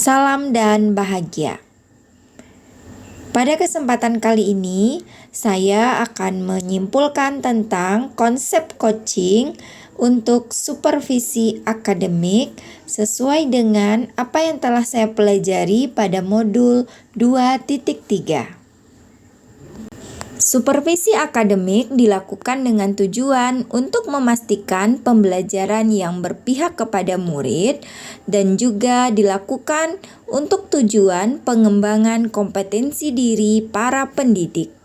Salam dan bahagia. Pada kesempatan kali ini, saya akan menyimpulkan tentang konsep coaching untuk supervisi akademik sesuai dengan apa yang telah saya pelajari pada modul 2.3. Supervisi akademik dilakukan dengan tujuan untuk memastikan pembelajaran yang berpihak kepada murid dan juga dilakukan untuk tujuan pengembangan kompetensi diri para pendidik.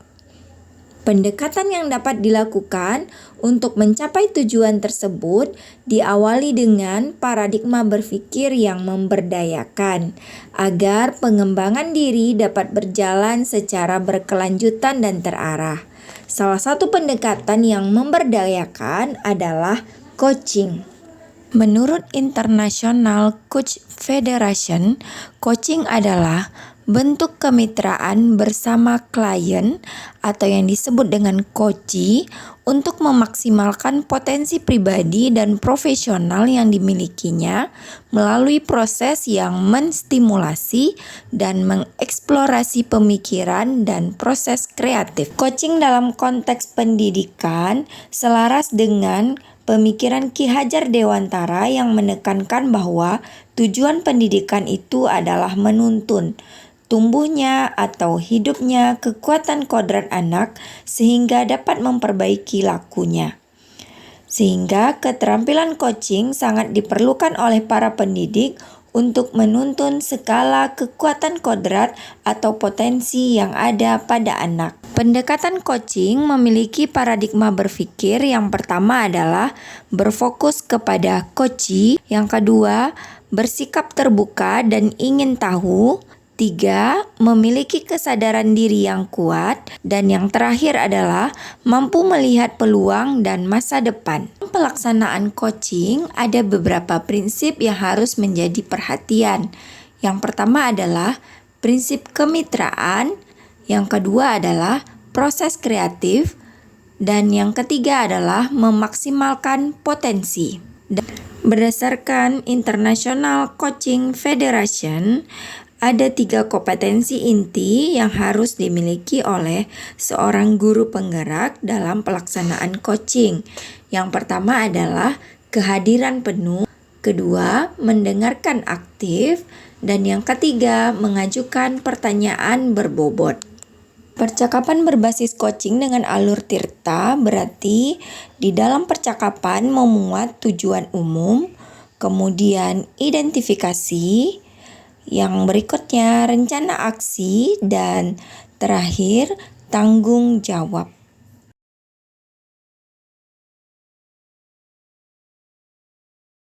Pendekatan yang dapat dilakukan untuk mencapai tujuan tersebut diawali dengan paradigma berpikir yang memberdayakan, agar pengembangan diri dapat berjalan secara berkelanjutan dan terarah. Salah satu pendekatan yang memberdayakan adalah coaching. Menurut International Coach Federation, coaching adalah bentuk kemitraan bersama klien atau yang disebut dengan coachee untuk memaksimalkan potensi pribadi dan profesional yang dimilikinya melalui proses yang menstimulasi dan mengeksplorasi pemikiran dan proses kreatif. Coaching dalam konteks pendidikan selaras dengan pemikiran Ki Hajar Dewantara yang menekankan bahwa tujuan pendidikan itu adalah menuntun tumbuhnya atau hidupnya kekuatan kodrat anak sehingga dapat memperbaiki lakunya. Sehingga keterampilan coaching sangat diperlukan oleh para pendidik untuk menuntun segala kekuatan kodrat atau potensi yang ada pada anak. Pendekatan coaching memiliki paradigma berpikir. Yang pertama adalah berfokus kepada coachee, yang kedua bersikap terbuka dan ingin tahu, 3. Memiliki kesadaran diri yang kuat, dan yang terakhir adalah mampu melihat peluang dan masa depan. Dalam pelaksanaan coaching ada beberapa prinsip yang harus menjadi perhatian. Yang pertama adalah prinsip kemitraan, yang kedua adalah proses kreatif, dan yang ketiga adalah memaksimalkan potensi. Berdasarkan International Coaching Federation, ada 3 kompetensi inti yang harus dimiliki oleh seorang guru penggerak dalam pelaksanaan coaching. Yang pertama adalah kehadiran penuh, kedua mendengarkan aktif, dan yang ketiga mengajukan pertanyaan berbobot. Percakapan berbasis coaching dengan alur Tirta berarti di dalam percakapan memuat tujuan umum, kemudian identifikasi, yang berikutnya rencana aksi, dan terakhir tanggung jawab.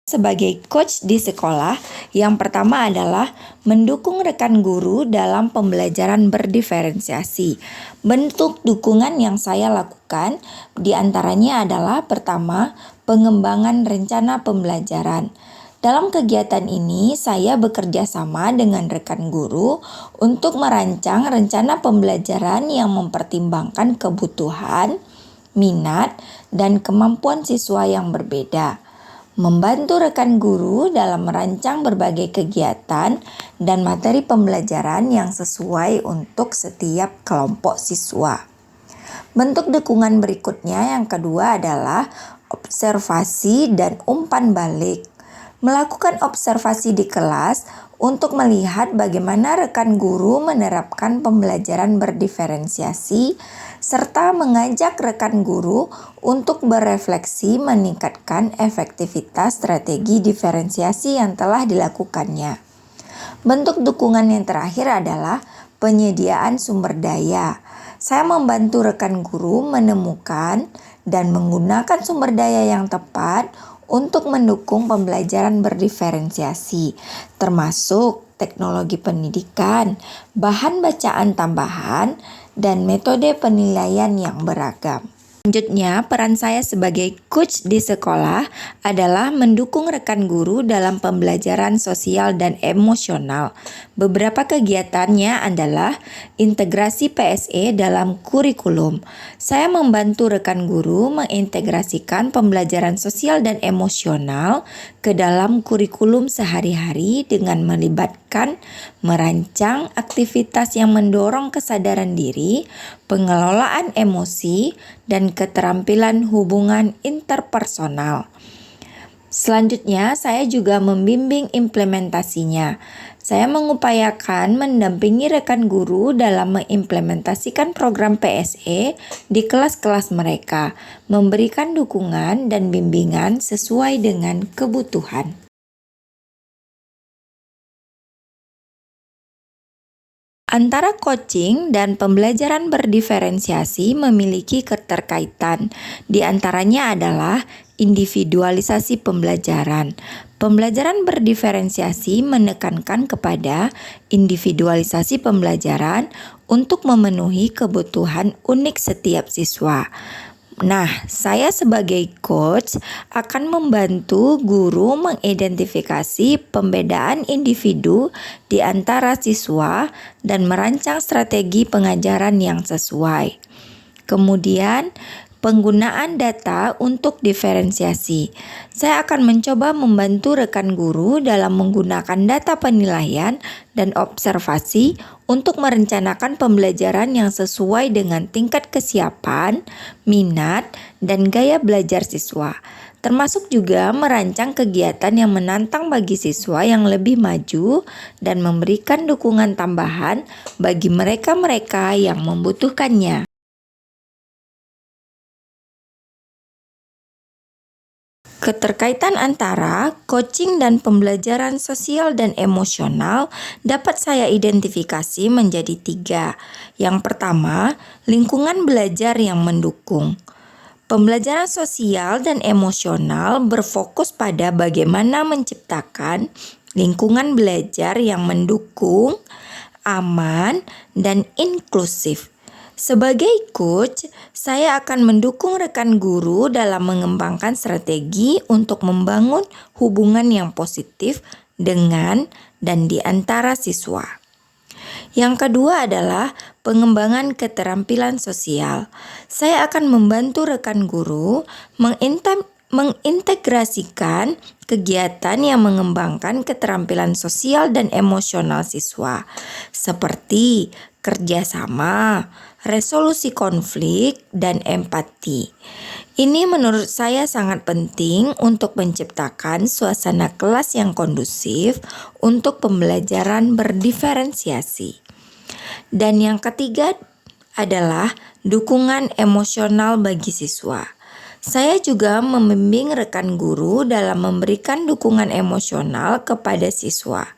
Sebagai coach di sekolah, yang pertama adalah mendukung rekan guru dalam pembelajaran berdiferensiasi. Bentuk dukungan yang saya lakukan diantaranya adalah pertama, pengembangan rencana pembelajaran. Dalam kegiatan ini, saya bekerja sama dengan rekan guru untuk merancang rencana pembelajaran yang mempertimbangkan kebutuhan, minat, dan kemampuan siswa yang berbeda. Membantu rekan guru dalam merancang berbagai kegiatan dan materi pembelajaran yang sesuai untuk setiap kelompok siswa. Bentuk dukungan berikutnya yang kedua adalah observasi dan umpan balik. Melakukan observasi di kelas untuk melihat bagaimana rekan guru menerapkan pembelajaran berdiferensiasi, serta mengajak rekan guru untuk berefleksi meningkatkan efektivitas strategi diferensiasi yang telah dilakukannya. Bentuk dukungan yang terakhir adalah penyediaan sumber daya. Saya membantu rekan guru menemukan dan menggunakan sumber daya yang tepat untuk mendukung pembelajaran berdiferensiasi, termasuk teknologi pendidikan, bahan bacaan tambahan, dan metode penilaian yang beragam. Selanjutnya, peran saya sebagai coach di sekolah adalah mendukung rekan guru dalam pembelajaran sosial dan emosional. Beberapa kegiatannya adalah integrasi PSE dalam kurikulum. Saya membantu rekan guru mengintegrasikan pembelajaran sosial dan emosional ke dalam kurikulum sehari-hari dengan melibatkan menyampaikan, merancang aktivitas yang mendorong kesadaran diri, pengelolaan emosi, dan keterampilan hubungan interpersonal. Selanjutnya, saya juga membimbing implementasinya. Saya mengupayakan mendampingi rekan guru dalam mengimplementasikan program PSE di kelas-kelas mereka, memberikan dukungan dan bimbingan sesuai dengan kebutuhan. Antara coaching dan pembelajaran berdiferensiasi memiliki keterkaitan. Di antaranya adalah individualisasi pembelajaran. Pembelajaran berdiferensiasi menekankan kepada individualisasi pembelajaran untuk memenuhi kebutuhan unik setiap siswa. Nah, saya sebagai coach akan membantu guru mengidentifikasi pembedaan individu di antara siswa dan merancang strategi pengajaran yang sesuai. Kemudian, penggunaan data untuk diferensiasi. Saya akan mencoba membantu rekan guru dalam menggunakan data penilaian dan observasi untuk merencanakan pembelajaran yang sesuai dengan tingkat kesiapan, minat, dan gaya belajar siswa. Termasuk juga merancang kegiatan yang menantang bagi siswa yang lebih maju dan memberikan dukungan tambahan bagi mereka-mereka yang membutuhkannya. Keterkaitan antara coaching dan pembelajaran sosial dan emosional dapat saya identifikasi menjadi 3. Yang pertama, lingkungan belajar yang mendukung. Pembelajaran sosial dan emosional berfokus pada bagaimana menciptakan lingkungan belajar yang mendukung, aman, dan inklusif. Sebagai coach, saya akan mendukung rekan guru dalam mengembangkan strategi untuk membangun hubungan yang positif dengan dan di antara siswa. Yang kedua adalah pengembangan keterampilan sosial. Saya akan membantu rekan guru mengintegrasikan kegiatan yang mengembangkan keterampilan sosial dan emosional siswa, seperti kerjasama, resolusi konflik, dan empati. Ini menurut saya sangat penting untuk menciptakan suasana kelas yang kondusif untuk pembelajaran berdiferensiasi. Dan yang ketiga adalah dukungan emosional bagi siswa. Saya juga membimbing rekan guru dalam memberikan dukungan emosional kepada siswa,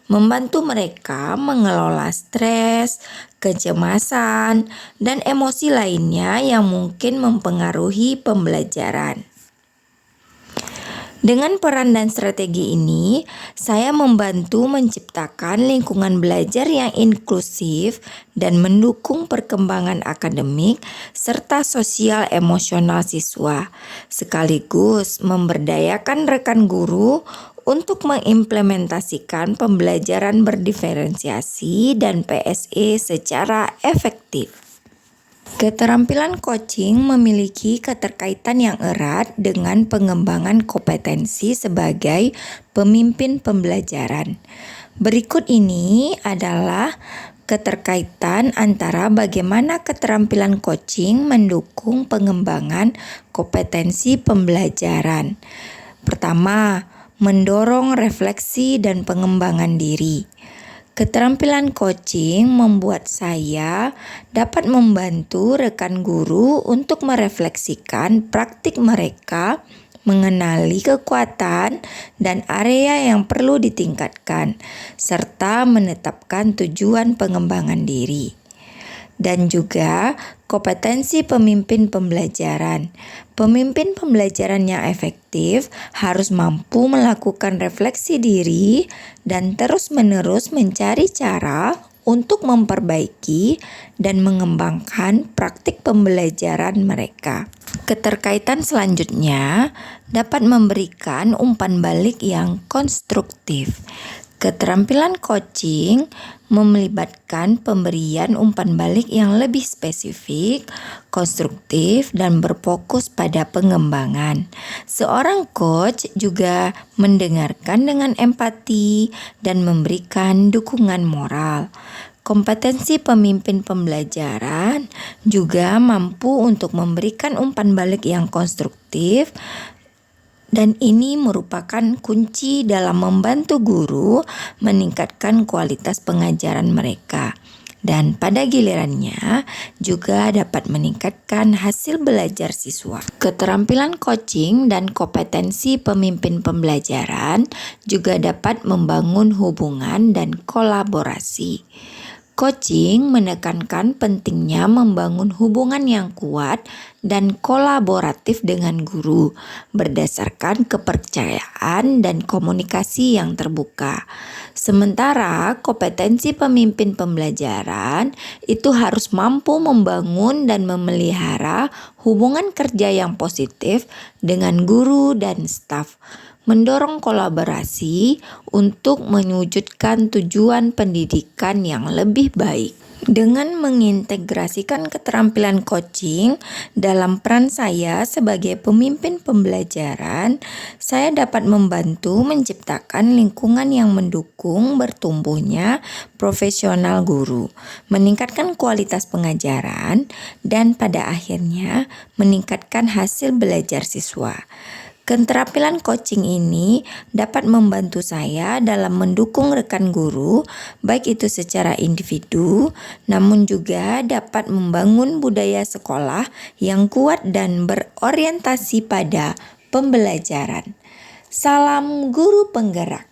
membantu mereka mengelola stres, kecemasan, dan emosi lainnya yang mungkin mempengaruhi pembelajaran. Dengan peran dan strategi ini, saya membantu menciptakan lingkungan belajar yang inklusif dan mendukung perkembangan akademik serta sosial emosional siswa, sekaligus memberdayakan rekan guru untuk mengimplementasikan pembelajaran berdiferensiasi dan PSE secara efektif. Keterampilan coaching memiliki keterkaitan yang erat dengan pengembangan kompetensi sebagai pemimpin pembelajaran. Berikut ini adalah keterkaitan antara bagaimana keterampilan coaching mendukung pengembangan kompetensi pembelajaran. Pertama, mendorong refleksi dan pengembangan diri. Keterampilan coaching membuat saya dapat membantu rekan guru untuk merefleksikan praktik mereka, mengenali kekuatan dan area yang perlu ditingkatkan, serta menetapkan tujuan pengembangan diri. Dan juga kompetensi pemimpin pembelajaran. Pemimpin pembelajaran yang efektif harus mampu melakukan refleksi diri dan terus-menerus mencari cara untuk memperbaiki dan mengembangkan praktik pembelajaran mereka. Keterkaitan selanjutnya dapat memberikan umpan balik yang konstruktif. Keterampilan coaching melibatkan pemberian umpan balik yang lebih spesifik, konstruktif, dan berfokus pada pengembangan. Seorang coach juga mendengarkan dengan empati dan memberikan dukungan moral. Kompetensi pemimpin pembelajaran juga mampu untuk memberikan umpan balik yang konstruktif, dan ini merupakan kunci dalam membantu guru meningkatkan kualitas pengajaran mereka. Dan pada gilirannya juga dapat meningkatkan hasil belajar siswa. Keterampilan coaching dan kompetensi pemimpin pembelajaran juga dapat membangun hubungan dan kolaborasi. Coaching menekankan pentingnya membangun hubungan yang kuat dan kolaboratif dengan guru berdasarkan kepercayaan dan komunikasi yang terbuka. Sementara kompetensi pemimpin pembelajaran itu harus mampu membangun dan memelihara hubungan kerja yang positif dengan guru dan staf, mendorong kolaborasi untuk mewujudkan tujuan pendidikan yang lebih baik. Dengan mengintegrasikan keterampilan coaching dalam peran saya sebagai pemimpin pembelajaran, saya dapat membantu menciptakan lingkungan yang mendukung bertumbuhnya profesional guru, meningkatkan kualitas pengajaran, dan pada akhirnya meningkatkan hasil belajar siswa. Keterampilan coaching ini dapat membantu saya dalam mendukung rekan guru, baik itu secara individu, namun juga dapat membangun budaya sekolah yang kuat dan berorientasi pada pembelajaran. Salam guru penggerak.